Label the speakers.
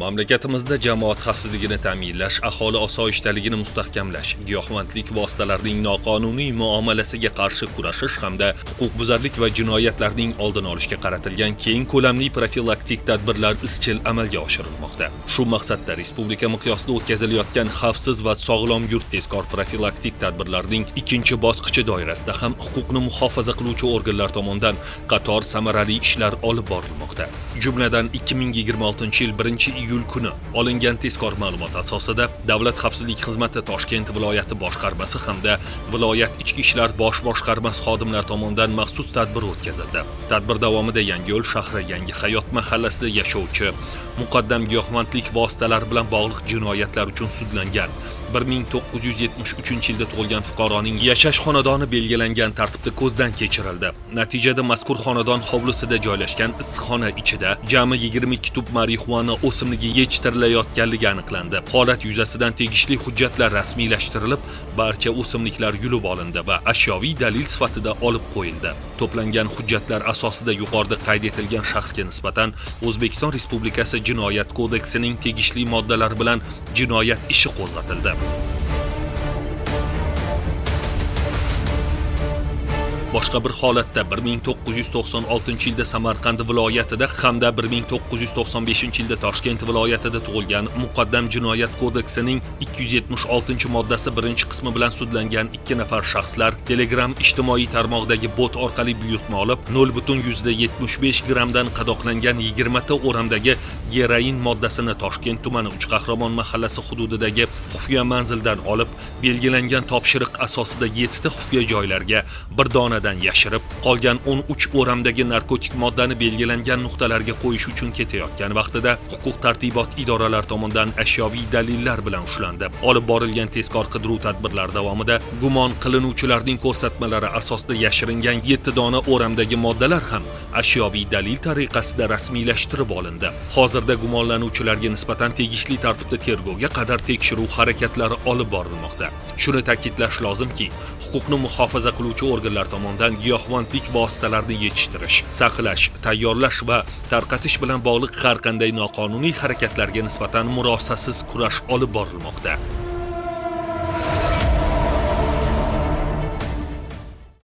Speaker 1: Mamlakatimizda jamoat xavfsizligini ta'minlash, aholi osoyishtaligini mustahkamlash, giyohvandlik vositalarining noqonuniy muomalasiga qarshi kurashish hamda huquqbuzarlik va jinoyatlarning oldini olishga qaratilgan keng ko'lamli profilaktik tadbirlar izchil amalga oshirilmoqda. Shu maqsadda respublika miqyosida o'tkazilayotgan xavfsiz va sog'lom yurt tezkor profilaktik tadbirlarning ikkinchi bosqichi doirasida ham huquqni muhofaza qiluvchi organlar tomonidan qator samarali ishlar olib borilmoqda. Jumladan 2026-yil 1-iyul kuni olingan tezkor ma'lumot asosida Davlat xavfsizlik xizmati Toshkent viloyati boshqarmasi hamda viloyat ichki ishlar bosh boshqarmasi xodimlari tomonidan maxsus tadbir o'tkazildi. Tadbir davomida Yangiyo'l shahri Yangi hayot mahallasida yashovchi muqaddam giyohvandlik vositalari bilan bog'liq jinoyatlar uchun sudlangan 1973-yilda tug'ilgan fuqaroning yashash xonadoni belgilangan tartibda ko'zdan kechirildi. Natijada mazkur xonadon hovlisida joylashgan issiqxona ichida jami 22 tub marixuana o'simligi yetishtirilayotganligi aniqlandi. Holat yuzasidan tegishli hujjatlar rasmiylashtirilib, barcha o'simliklar yulib olindi va ashyoviy dalil sifatida olib qo'yildi. To'plangan hujjatlar asosida yuqorida qayd etilgan shaxsga nisbatan O'zbekiston Respublikasi Jinoyat kodeksining tegishli moddalari bilan jinoyat ishi qo'zg'atildi. Boshqa bir holatda 1996-yilda Samarqand viloyatida hamda 1995-yilda Toshkent viloyatida tug'ilgan muqaddam jinoyat kodeksining 276-moddasi 1-qismi bilan sudlangan 2 nafar shaxslar Telegram ijtimoiy tarmog'idagi bot orqali buyurtma olib 0.75 gramdan qadoqlangan 20 ta o'ramdagi geroin moddasini Toshkent tumani Uchqahramon mahallasi hududidagi xufiya manzildan olib, belgilangan topshiriq asosida 7 ta xufiya joylarga bir dona yashirib, qolgan 13 o'ramdagi narkotik moddani belgilangan nuqtalarga qo'yish uchun ketayotgan vaqtida huquq-tartibot idoralari tomonidan ashyoviy dalillar bilan ushlandi. Olib borilgan tezkor qidiruv tadbirlari davomida gumon qilinuvchilarning ko'rsatmalari asosida yashiringan 7 dona o'ramdagi moddalar ham ashyoviy dalil tariqasida rasmiylashtirib olindi. Hozirda gumonlanuvchilarga nisbatan tegishli tartibda tergovga qadar tekshiruv harakatlari olib borilmoqda. Shuni ta'kidlash lozimki, huquqni muhofaza qiluvchi organlar tomonidan giyohvandlik vositalarini yetishtirish, saqlash, tayyorlash va tarqatish bilan bog'liq har qanday noqonuniy harakatlarga nisbatan murosasiz kurash olib borilmoqda.